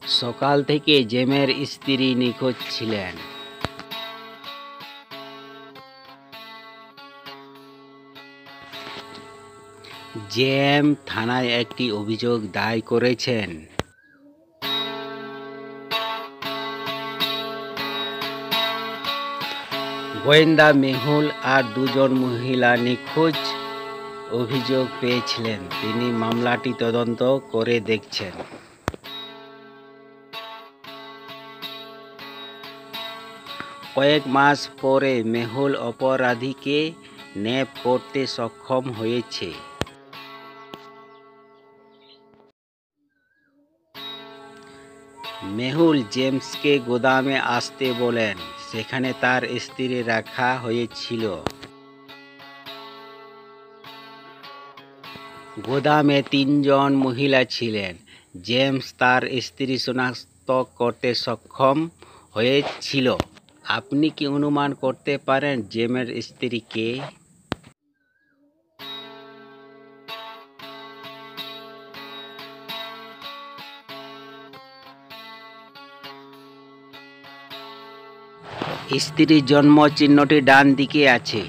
সকাল থেকে জেমের স্ত্রী নিখোঁজ ছিলেন। জেম থানায় একটি অভিযোগ দায়ের করেছেন। গোয়েন্দা মেহুল আর দুজন মহিলা নিখোঁজ অভিযোগ পেয়েছিলেন। তিনি মামলাটি তদন্ত করে দেখছেন। কয়েক মাস পরে মেহুল অপরাধীকে ন্যাপ করতে সক্ষম হয়েছে। মেহুল জেমসকে গোদামে আসতে বলেন, সেখানে তার স্ত্রী রাখা হয়েছিল। গোদামে 3 জন মহিলা ছিলেন। জেমস তার স্ত্রী শনাক্ত করতে সক্ষম হয়েছিল। আপনি কি অনুমান করতে পারেন জেমের স্ত্রী কে? স্ত্রীর জন্ম চিহ্নটি ডান দিকে আছে।